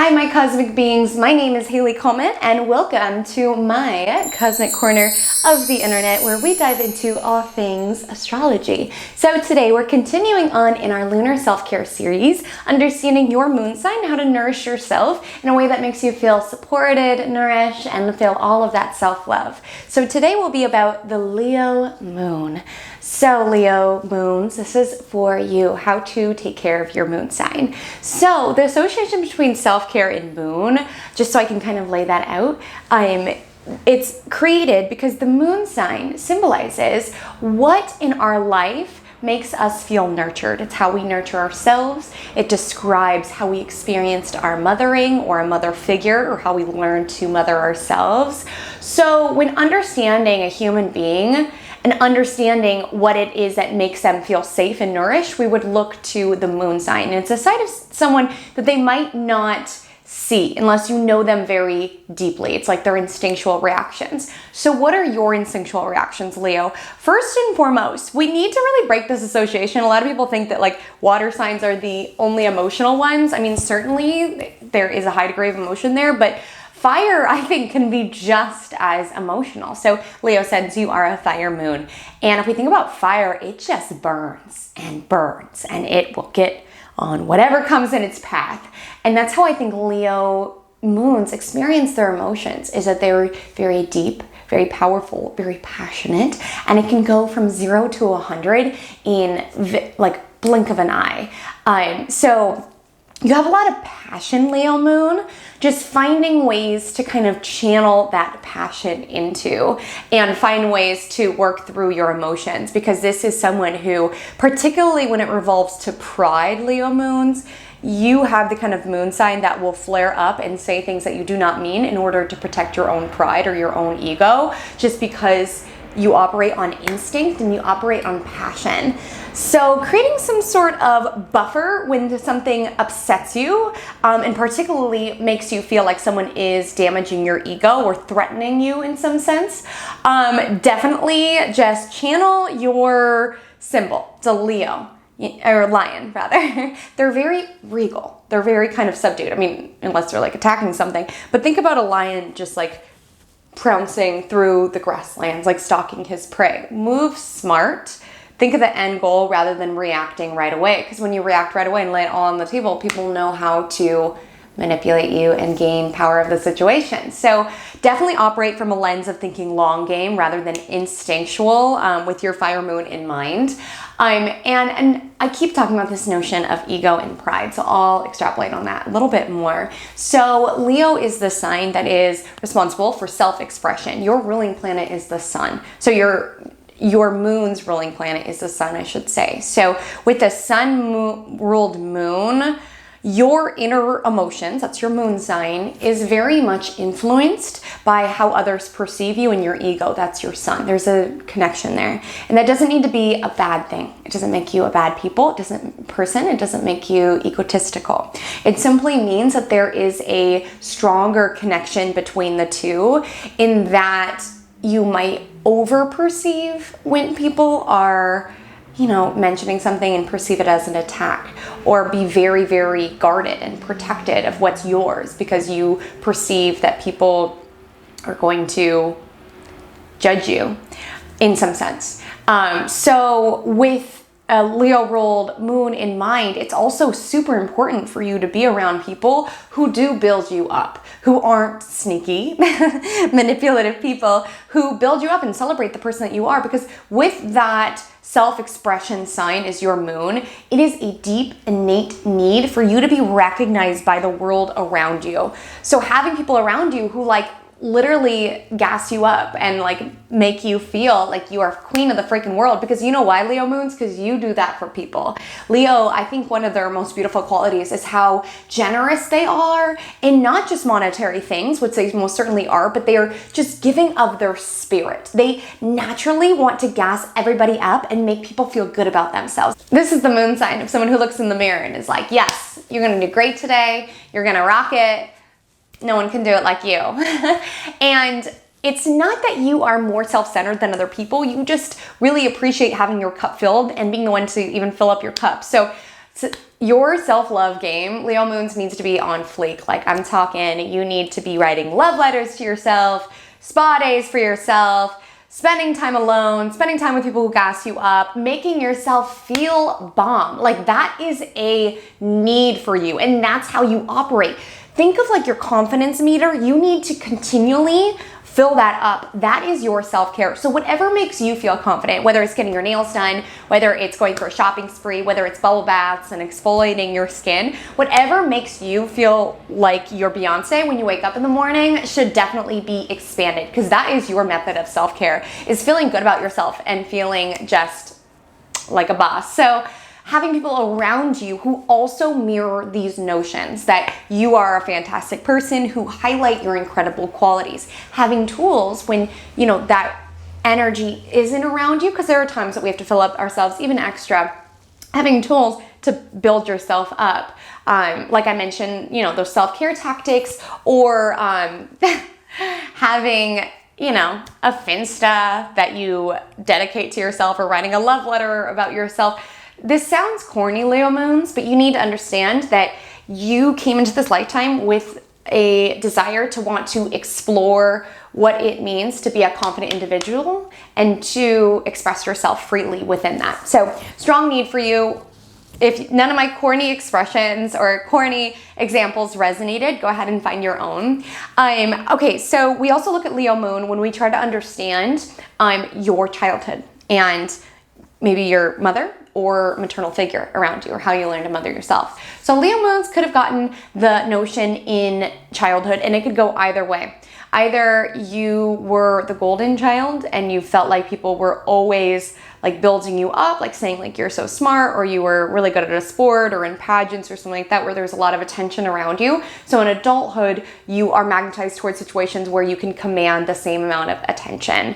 Hi, my cosmic beings. My name is Haley Comet, and welcome to my cosmic corner of the internet, where we dive into all things astrology. So today we're continuing on in our lunar self-care series, understanding your moon sign, how to nourish yourself in a way that makes you feel supported, nourished, and feel all of that self-love. So today will be about the Leo moon. So Leo moons, this is for you, how to take care of your moon sign. So the association between self-care and moon, just so I can kind of lay that out, it's created because the moon sign symbolizes what in our life makes us feel nurtured. It's how we nurture ourselves. It describes how we experienced our mothering or a mother figure, or how we learned to mother ourselves. So when understanding a human being and understanding what it is that makes them feel safe and nourished, we would look to the moon sign. And it's a side of someone that they might not see unless you know them very deeply. It's like their instinctual reactions. So what are your instinctual reactions, Leo? First and foremost, we need to really break this association. A lot of people think that like water signs are the only emotional ones. I mean, certainly there is a high degree of emotion there, but fire, I think, can be just as emotional. So Leo says you are a fire moon. And if we think about fire, it just burns, and it will get on whatever comes in its path. And that's how I think Leo moons experience their emotions, is that they're very deep, very powerful, very passionate, and it can go from 0 to 100 in like blink of an eye. So you have a lot of passion, Leo moon, just finding ways to kind of channel that passion into and find ways to work through your emotions, because this is someone who, particularly when it revolves to pride, Leo moons, you have the kind of moon sign that will flare up and say things that you do not mean in order to protect your own pride or your own ego, just because you operate on instinct and you operate on passion. So creating some sort of buffer when something upsets you, and particularly makes you feel like someone is damaging your ego or threatening you in some sense, definitely just channel your symbol. It's a Leo, or lion rather. They're very regal. They're very kind of subdued. I mean, unless they're like attacking something, but think about a lion just like trouncing through the grasslands, like stalking his prey. Move smart. Think of the end goal rather than reacting right away. Because when you react right away and lay it all on the table, people know how to manipulate you and gain power of the situation. So definitely operate from a lens of thinking long game rather than instinctual, with your fire moon in mind. And I keep talking about this notion of ego and pride, so I'll extrapolate on that a little bit more. So Leo is the sign that is responsible for self-expression. Your ruling planet is the sun. So your moon's ruling planet is the sun, I should say. So with the sun-ruled moon, your inner emotions, that's your moon sign, is very much influenced by how others perceive you and your ego. That's your sun. There's a connection there. And that doesn't need to be a bad thing. It doesn't make you a bad people. It doesn't make you egotistical. It simply means that there is a stronger connection between the two, in that you might over-perceive when people are, mentioning something and perceive it as an attack, or be very, very guarded and protected of what's yours because you perceive that people are going to judge you in some sense. So with a Leo-ruled moon in mind, it's also super important for you to be around people who do build you up, who aren't sneaky, manipulative people, who build you up and celebrate the person that you are. Because with that self-expression sign is your moon, it is a deep, innate need for you to be recognized by the world around you. So having people around you who literally gas you up and make you feel like you are queen of the freaking world. Because you know why, Leo moons? Because you do that for people. Leo, I think one of their most beautiful qualities is how generous they are in not just monetary things, which they most certainly are, but they are just giving of their spirit. They naturally want to gas everybody up and make people feel good about themselves. This is the moon sign of someone who looks in the mirror and is like, yes, you're gonna do great today. You're gonna rock it. No one can do it like you. And it's not that you are more self-centered than other people. You just really appreciate having your cup filled and being the one to even fill up your cup. So your self-love game, Leo moons, needs to be on fleek. Like, I'm talking, you need to be writing love letters to yourself, spa days for yourself, spending time alone, spending time with people who gas you up, making yourself feel bomb. Like, that is a need for you, and that's how you operate. Think of like your confidence meter. You need to continually fill that up. That is your self-care. So whatever makes you feel confident, whether it's getting your nails done, whether it's going for a shopping spree, whether it's bubble baths and exfoliating your skin, whatever makes you feel like you're Beyonce when you wake up in the morning should definitely be expanded, because that is your method of self-care, is feeling good about yourself and feeling just like a boss. So having people around you who also mirror these notions that you are a fantastic person, who highlight your incredible qualities. Having tools when, you know, that energy isn't around you, because there are times that we have to fill up ourselves even extra. Having tools to build yourself up. Like I mentioned, you know, those self-care tactics, or having, you know, a Finsta that you dedicate to yourself, or writing a love letter about yourself. This sounds corny, Leo moons, but you need to understand that you came into this lifetime with a desire to want to explore what it means to be a confident individual and to express yourself freely within that. So, strong need for you. If none of my corny expressions or corny examples resonated, go ahead and find your own. Okay, so we also look at Leo moon when we try to understand your childhood and maybe your mother or maternal figure around you, or how you learn to mother yourself. So Leo moons could have gotten the notion in childhood, and it could go either way. Either you were the golden child and you felt like people were always like building you up, like saying like you're so smart, or you were really good at a sport or in pageants or something like that, where there's a lot of attention around you. So in adulthood, you are magnetized towards situations where you can command the same amount of attention.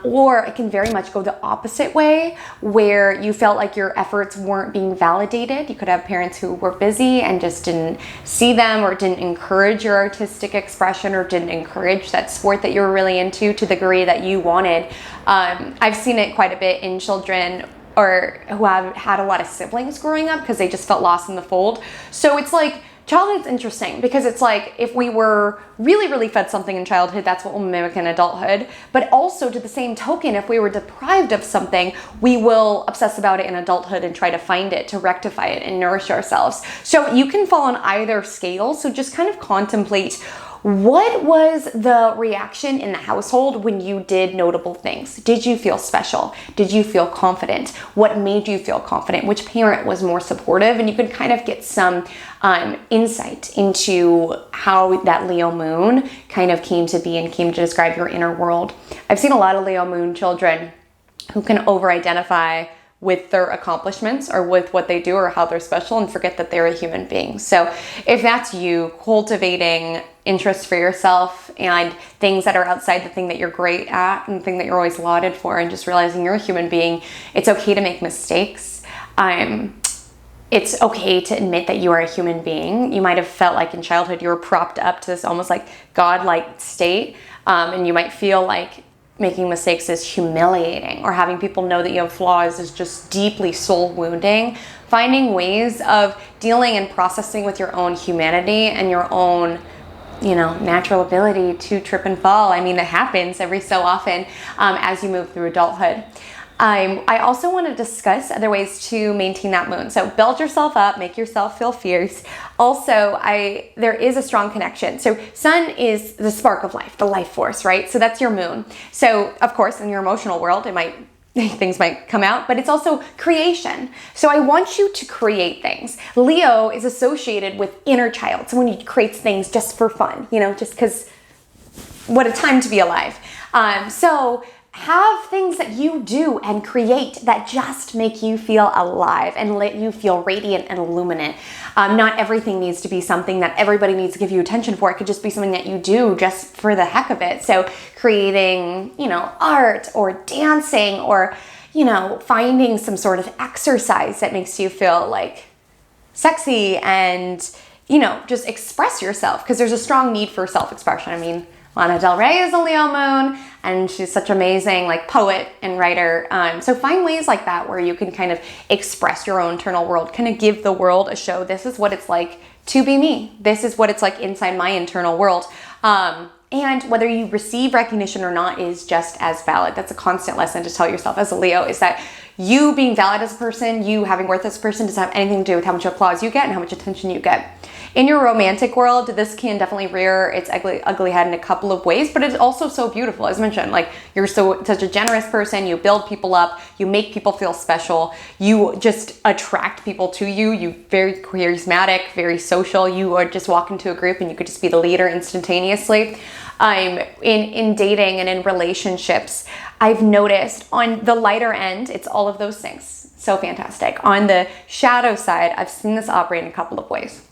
Or it can very much go the opposite way, where you felt like your efforts weren't being validated. You could have parents who were busy and just didn't see them, or didn't encourage your artistic expression, or didn't encourage that sport that you were really into to the degree that you wanted. I've seen it quite a bit in children or who have had a lot of siblings growing up, because they just felt lost in the fold. So it's like, childhood's interesting, because it's like, if we were really fed something in childhood, that's what we'll mimic in adulthood. But also, to the same token, if we were deprived of something, we will obsess about it in adulthood and try to find it, to rectify it and nourish ourselves. So you can fall on either scale. So just kind of contemplate, what was the reaction in the household when you did notable things? Did you feel special? Did you feel confident? What made you feel confident? Which parent was more supportive? And you can kind of get some insight into how that Leo moon kind of came to be and came to describe your inner world. I've seen a lot of Leo moon children who can over-identify with their accomplishments or with what they do or how they're special, and forget that they're a human being. So if that's you, cultivating interest for yourself and things that are outside the thing that you're great at and the thing that you're always lauded for, and just realizing you're a human being, it's okay to make mistakes. It's okay to admit that you are a human being. You might have felt like in childhood you were propped up to this almost like godlike state, and you might feel like making mistakes is humiliating, or having people know that you have flaws is just deeply soul wounding. Finding ways of dealing and processing with your own humanity and your own, you know, natural ability to trip and fall. I mean, it happens every so often as you move through adulthood. I also want to discuss other ways to maintain that moon. So build yourself up, make yourself feel fierce. Also, there is a strong connection. So sun is the spark of life, the life force, right? So that's your moon. So of course, in your emotional world, things might come out, but it's also creation. So I want you to create things. Leo is associated with inner child. Someone who creates things just for fun, you know, just because what a time to be alive. So have things that you do and create that just make you feel alive and let you feel radiant and illuminate. Not everything needs to be something that everybody needs to give you attention for. It could just be something that you do just for the heck of it. So creating, you know, art or dancing, or, you know, finding some sort of exercise that makes you feel like sexy and, you know, just express yourself, because there's a strong need for self-expression. I mean, Lana Del Rey is a Leo moon, and she's such an amazing like poet and writer. So find ways like that where you can kind of express your own internal world, kind of give the world a show. This is what it's like to be me. This is what it's like inside my internal world. And whether you receive recognition or not is just as valid. That's a constant lesson to tell yourself as a Leo, is that you being valid as a person, you having worth as a person, doesn't have anything to do with how much applause you get and how much attention you get. In your romantic world, this can definitely rear its ugly head in a couple of ways, but it's also so beautiful. As mentioned, like, you're such a generous person. You build people up. You make people feel special. You just attract people to you. You're very charismatic, very social. You are just walk into a group and you could just be the leader instantaneously. In dating and in relationships, I've noticed on the lighter end, it's all of those things. So fantastic. On the shadow side, I've seen this operate in a couple of ways.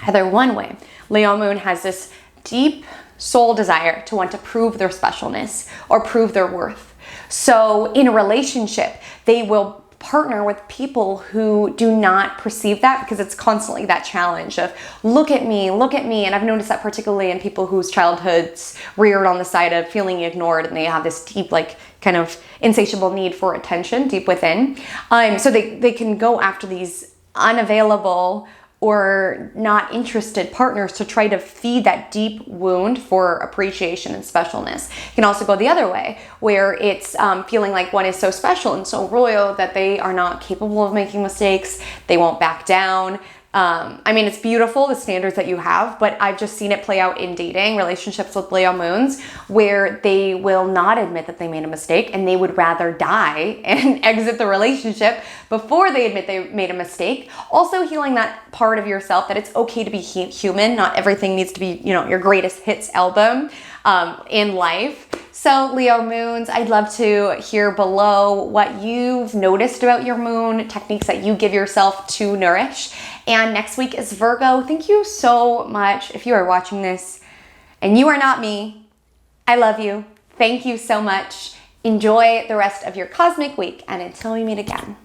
Either one way, Leo moon has this deep soul desire to want to prove their specialness or prove their worth. So in a relationship, they will partner with people who do not perceive that, because it's constantly that challenge of look at me. And I've noticed that particularly in people whose childhoods reared on the side of feeling ignored, and they have this deep, like, kind of insatiable need for attention deep within. So they can go after these unavailable or not interested partners to try to feed that deep wound for appreciation and specialness. It can also go the other way, where it's feeling like one is so special and so royal that they are not capable of making mistakes. They won't back down. I mean, it's beautiful, the standards that you have, but I've just seen it play out in dating relationships with Leo moons, where they will not admit that they made a mistake, and they would rather die and exit the relationship before they admit they made a mistake. Also healing that part of yourself that it's okay to be human. Not everything needs to be, your greatest hits album in life. So Leo moons, I'd love to hear below what you've noticed about your moon, techniques that you give yourself to nourish. And next week is Virgo. Thank you so much. If you are watching this and you are not me, I love you. Thank you so much. Enjoy the rest of your cosmic week, and until we meet again.